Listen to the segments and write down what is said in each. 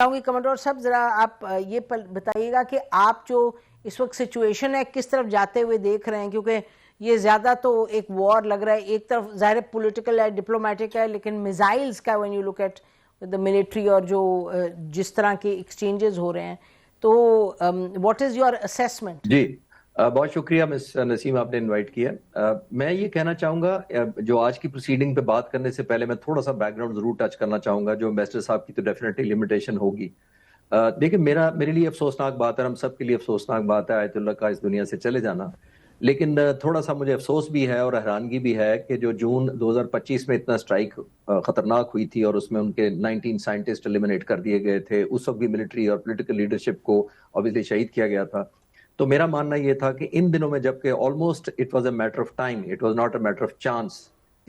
چاہوں گی کمانڈر صاحب ذرا آپ یہ بتائیے گا کہ آپ جو اس وقت سچویشن ہے کس طرف جاتے ہوئے دیکھ رہے ہیں، کیونکہ یہ زیادہ تو ایک وار لگ رہا ہے، ایک طرف ظاہر پولیٹیکل ہے، ڈپلومیٹک ہے، لیکن میزائلز کا when you look at the military اور جو جس طرح کے ایکسچینجز ہو رہے ہیں، تو what is your assessment؟ جی بہت شکریہ مس نسیم، آپ نے انوائٹ کیا. میں یہ کہنا چاہوں گا جو آج کی پروسیڈنگ پہ بات کرنے سے پہلے میں تھوڑا سا بیک گراؤنڈ ضرور ٹچ کرنا چاہوں گا. جو امبیسڈر صاحب کی تو ڈیفینیٹلی لمیٹیشن ہوگی. دیکھیں میرے لیے افسوسناک بات ہے، ہم سب کے لیے افسوسناک بات ہے آیت اللہ کا اس دنیا سے چلے جانا. لیکن تھوڑا سا مجھے افسوس بھی ہے اور حیرانگی بھی ہے کہ جو جون 2025 میں اتنا اسٹرائک خطرناک ہوئی تھی اور اس میں ان کے 19 سائنٹسٹ ایلیمنیٹ کر دیے گئے تھے، اس وقت بھی ملٹری اور پولیٹیکل لیڈرشپ کو obviously شہید کیا گیا تھا. تو میرا ماننا یہ تھا کہ ان دنوں میں جبکہ almost it was a matter of time, it was not a matter of chance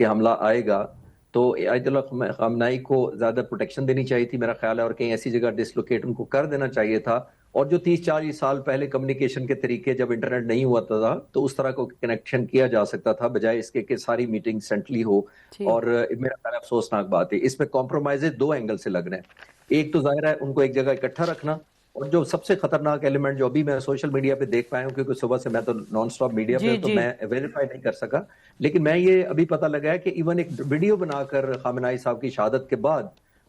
کہ حملہ آئے گا، تو آیت اللہ خامنائی کو زیادہ پروٹیکشن دینی چاہیے تھی میرا خیال ہے، اور کہیں ایسی جگہ ڈسلوکیٹ ان کو کر دینا چاہیے تھا. اور جو 30-40 سال پہلے کمیونیکیشن کے طریقے جب انٹرنیٹ نہیں ہوا تھا تو اس طرح کو کنیکشن کیا جا سکتا تھا، بجائے اس کے کہ ساری میٹنگ سینٹرلی ہو. اور میرا خیال افسوسناک بات ہے، اس میں کمپرومائز دو اینگل سے لگ رہے ہیں. ایک تو ظاہر ہے ان کو ایک جگہ اکٹھا رکھنا، اور جو سب سے خطرناک ایلیمنٹ جو ابھی میں سوشل میڈیا پہ دیکھ پایا ہوں، کیونکہ صبح سے میں تو نان سٹاپ میڈیا پہ تو میں ویریفائی نہیں کر سکا، لیکن میں یہ ابھی پتہ لگا ہے کہ ایون ایک ویڈیو بنا کر خامنہئی صاحب کی شہادت کے بعد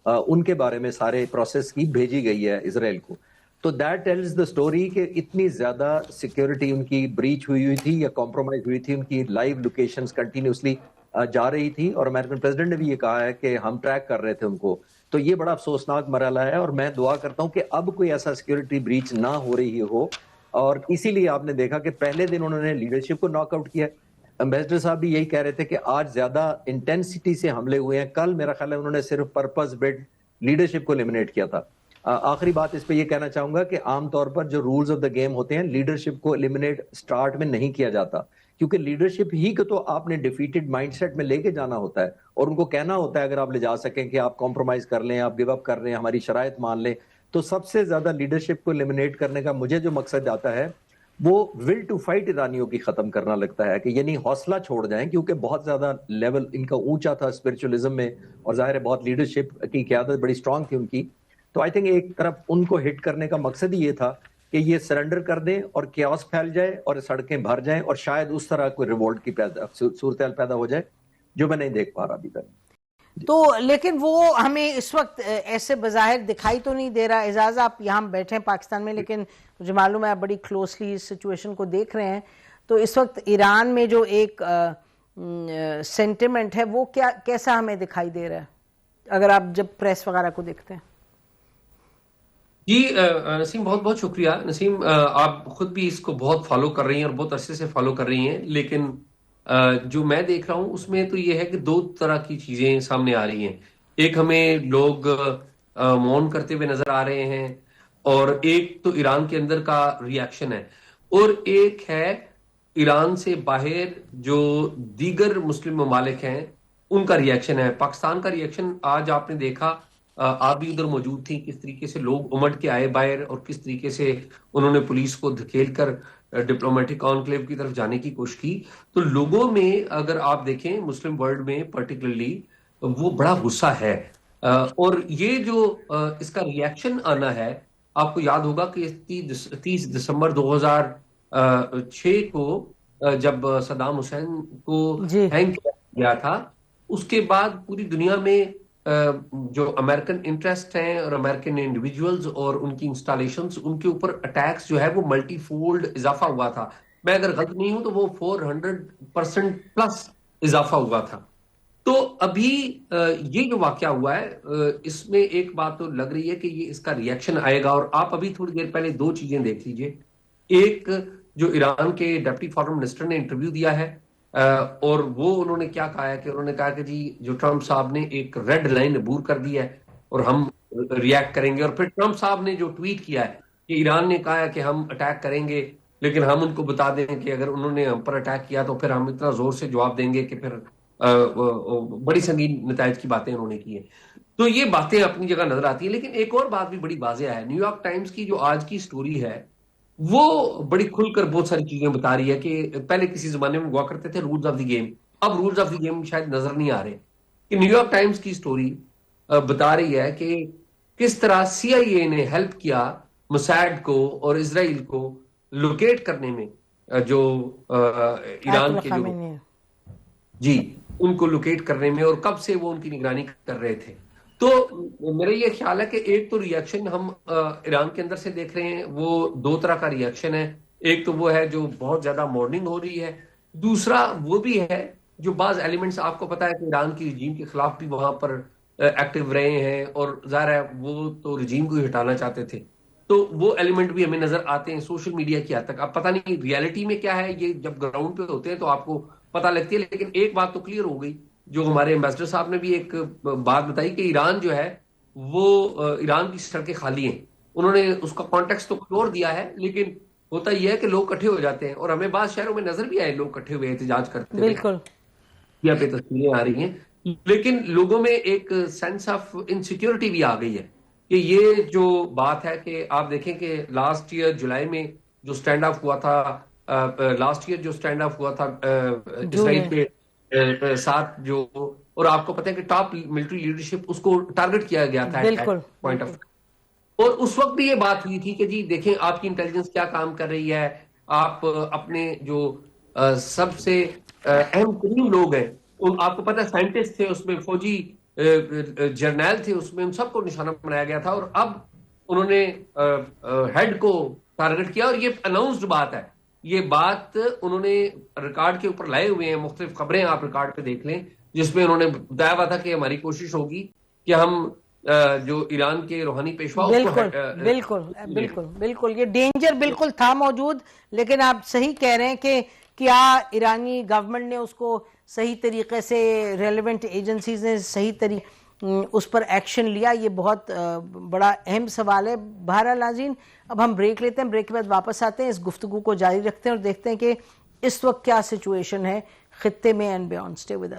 ان کے بارے میں سارے پروسیس کی بھیجی گئی ہے اسرائیل کو. تو دیٹ ٹیلز دا سٹوری کہ اتنی زیادہ سیکیورٹی ان کی بریچ ہوئی تھی یا کمپرومائز ہوئی تھی، ان کی لائیو لوکیشنز کنٹینیوسلی جا رہی تھی، اور امریکن پریزیڈنٹ نے بھی یہ کہا ہے کہ ہم ٹریک کر رہے تھے ان کو. تو یہ بڑا افسوسناک مرحلہ ہے، اور میں دعا کرتا ہوں کہ اب کوئی ایسا سیکیورٹی بریچ نہ ہو رہی ہو. اور اسی لیے آپ نے دیکھا کہ پہلے دن انہوں نے لیڈرشپ کو ناک آؤٹ کیا. امبیسڈر صاحب بھی یہی کہہ رہے تھے کہ آج زیادہ انٹینسٹی سے حملے ہوئے ہیں، کل میرا خیال ہے انہوں نے صرف پرپز بیڈ لیڈرشپ کو ایلیمنیٹ کیا تھا. آخری بات اس پہ یہ کہنا چاہوں گا کہ عام طور پر جو رولز آف دا گیم ہوتے ہیں، لیڈرشپ کو ایلیمنیٹ سٹارٹ میں نہیں کیا جاتا، کیونکہ لیڈرشپ ہی کو تو آپ نے ڈیفیٹڈ مائنڈ سیٹ میں لے کے جانا ہوتا ہے، اور ان کو کہنا ہوتا ہے اگر آپ لے جا سکیں کہ آپ کمپرومائز کر لیں، آپ گیو اپ کر لیں، ہماری شرائط مان لیں. تو سب سے زیادہ لیڈرشپ کو ایلیمنیٹ کرنے کا مجھے جو مقصد آتا ہے وہ ول ٹو فائٹ ایرانیوں کی ختم کرنا لگتا ہے، کہ یعنی حوصلہ چھوڑ جائیں، کیونکہ بہت زیادہ لیول ان کا اونچا تھا اسپرچولزم میں، اور ظاہر ہے بہت لیڈرشپ کی قیادت بڑی اسٹرانگ تھی ان کی. تو آئی تھنک ایک طرف ان کو ہٹ کرنے کا مقصد ہی یہ تھا کہ یہ سرنڈر کر دیں اور کیاس پھیل جائے اور سڑکیں بھر جائیں، اور شاید اس طرح کوئی ریوولٹ کی صورتحال پیدا ہو جائے، جو میں نہیں دیکھ پا رہا ابھی تک. تو لیکن وہ ہمیں اس وقت ایسے بظاہر دکھائی تو نہیں دے رہا. اعزاز آپ یہاں بیٹھے ہیں پاکستان میں، لیکن مجھے معلوم ہے آپ بڑی کلوزلی اس سچویشن کو دیکھ رہے ہیں. تو اس وقت ایران میں جو ایک سینٹیمنٹ ہے وہ کیسا ہمیں دکھائی دے رہا ہے اگر آپ جب پریس وغیرہ کو دیکھتے ہیں؟ جی نسیم بہت بہت شکریہ. نسیم آپ خود بھی اس کو بہت فالو کر رہی ہیں اور بہت عرصے سے فالو کر رہی ہیں، لیکن جو میں دیکھ رہا ہوں اس میں تو یہ ہے کہ دو طرح کی چیزیں سامنے آ رہی ہیں. ایک ہمیں لوگ مون کرتے ہوئے نظر آ رہے ہیں، اور ایک تو ایران کے اندر کا ری ایکشن ہے، اور ایک ہے ایران سے باہر جو دیگر مسلم ممالک ہیں ان کا ری ایکشن ہے. پاکستان کا ری ایکشن آج آپ نے دیکھا، آپ بھی ادھر موجود تھی، کس طریقے سے لوگ امٹ کے آئے باہر، اور کس طریقے سے انہوں نے پولیس کو دھکیل کر ڈپلومیٹک کانکلیو کی طرف جانے کی کوشش کی. تو لوگوں میں اگر آپ دیکھیں مسلم ورلڈ میں پرٹیکولرلی وہ بڑا غصہ ہے، اور یہ جو اس کا ری ایکشن آنا ہے، آپ کو یاد ہوگا کہ 30 دسمبر 2006 کو جب صدام حسین کو ہینگ کیا گیا تھا، اس کے بعد پوری دنیا میں جو امریکن انٹرسٹ ہیں اور امریکن انڈیویجولز اور ان کی انسٹالیشنز، ان کے اوپر اٹیکس جو ہے وہ ملٹی فولڈ اضافہ ہوا تھا. میں اگر غلط نہیں ہوں تو وہ 400% پلس اضافہ ہوا تھا. تو ابھی یہ جو واقعہ ہوا ہے اس میں ایک بات تو لگ رہی ہے کہ یہ اس کا ری ایکشن آئے گا. اور آپ ابھی تھوڑی دیر پہلے دو چیزیں دیکھ لیجئے. ایک جو ایران کے ڈپٹی فارن منسٹر نے انٹرویو دیا ہے، اور وہ انہوں نے کیا کہا ہے کہ انہوں نے کہا کہ جی جو ٹرمپ صاحب نے ایک ریڈ لائن عبور کر دی ہے اور ہم ری ایکٹ کریں گے. اور پھر ٹرمپ صاحب نے جو ٹویٹ کیا ہے کہ ایران نے کہا ہے کہ ہم اٹیک کریں گے، لیکن ہم ان کو بتا دیں کہ اگر انہوں نے ہم پر اٹیک کیا تو پھر ہم اتنا زور سے جواب دیں گے کہ پھر بڑی سنگین نتائج کی باتیں انہوں نے کی ہیں. تو یہ باتیں اپنی جگہ نظر آتی ہیں. لیکن ایک اور بات بھی بڑی واضح ہے، نیو یارک ٹائمز کی جو آج کی سٹوری ہے وہ بڑی کھل کر بہت ساری چیزیں بتا رہی ہے کہ پہلے کسی زمانے میں ہوا کرتے تھے رولز آف دی گیم، اب رولز آف دی گیم شاید نظر نہیں آ رہے. کہ نیو یارک ٹائمز کی سٹوری بتا رہی ہے کہ کس طرح CIA نے ہیلپ کیا موساد کو اور اسرائیل کو لوکیٹ کرنے میں، جو ایران کے جو جی ان کو لوکیٹ کرنے میں، اور کب سے وہ ان کی نگرانی کر رہے تھے. تو میرا یہ خیال ہے کہ ایک تو ریئیکشن ہم ایران کے اندر سے دیکھ رہے ہیں، وہ دو طرح کا ریئیکشن ہے. ایک تو وہ ہے جو بہت زیادہ مارننگ ہو رہی ہے، دوسرا وہ بھی ہے جو بعض ایلیمنٹس آپ کو پتا ہے کہ ایران کی رجیم کے خلاف بھی وہاں پر ایکٹیو رہے ہیں، اور ظاہر ہے وہ تو رجیم کو ہی ہٹانا چاہتے تھے. تو وہ ایلیمنٹ بھی ہمیں نظر آتے ہیں سوشل میڈیا کی حد تک. اب پتہ نہیں ریالٹی میں کیا ہے، یہ جب گراؤنڈ پہ ہوتے ہیں تو آپ کو پتہ لگتی ہے. لیکن ایک بات تو کلیئر ہو گئی، جو ہمارے ایمبیسڈر صاحب نے بھی ایک بات بتائی کہ ایران جو ہے وہ ایران کی سڑکیں خالی ہیں. انہوں نے اس کا کانٹیکسٹ تو کچھ اور دیا ہے، لیکن ہوتا یہ ہے کہ لوگ اکٹھے ہو جاتے ہیں، اور ہمیں بعض شہروں میں نظر بھی آئے لوگ اکٹھے ہوئے احتجاج کرتے ہوئے. بالکل یہاں پہ تصویریں آ رہی ہیں، لیکن لوگوں میں ایک سینس آف انسیکیورٹی بھی آ گئی ہے کہ یہ جو بات ہے کہ آپ دیکھیں کہ لاسٹ ایئر جولائی میں جو سٹینڈ آف ہوا تھا، اسرائیل کے ساتھ جو، اور آپ کو پتہ ہے کہ ٹاپ ملٹری لیڈرشپ اس کو ٹارگٹ کیا گیا تھا پوائنٹ آف، اور اس وقت بھی یہ بات ہوئی تھی کہ جی دیکھیں آپ کی انٹیلیجنس کیا کام کر رہی ہے، آپ اپنے جو سب سے اہم ترین لوگ ہیں، آپ کو پتہ ہے سائنٹسٹ تھے اس میں، فوجی جرنیل تھے اس میں، ان سب کو نشانہ بنایا گیا تھا. اور اب انہوں نے ہیڈ کو ٹارگٹ کیا، اور یہ اناؤنسڈ بات ہے، یہ بات انہوں نے ریکارڈ کے اوپر لائے ہوئے ہیں. مختلف خبریں آپ ریکارڈ پہ دیکھ لیں جس میں انہوں نے بتایا ہوا تھا کہ ہماری کوشش ہوگی کہ ہم جو ایران کے روحانی پیشوا، بالکل بالکل بالکل بالکل یہ ڈینجر بالکل تھا موجود. لیکن آپ صحیح کہہ رہے ہیں کہ کیا ایرانی گورنمنٹ نے اس کو صحیح طریقے سے، ریلیونٹ ایجنسیز نے صحیح طریقے اس پر ایکشن لیا، یہ بہت بڑا اہم سوال ہے. بہرحال ناظرین، اب ہم بریک لیتے ہیں، بریک کے بعد واپس آتے ہیں، اس گفتگو کو جاری رکھتے ہیں اور دیکھتے ہیں کہ اس وقت کیا سچویشن ہے خطے میں and beyond. Stay with us.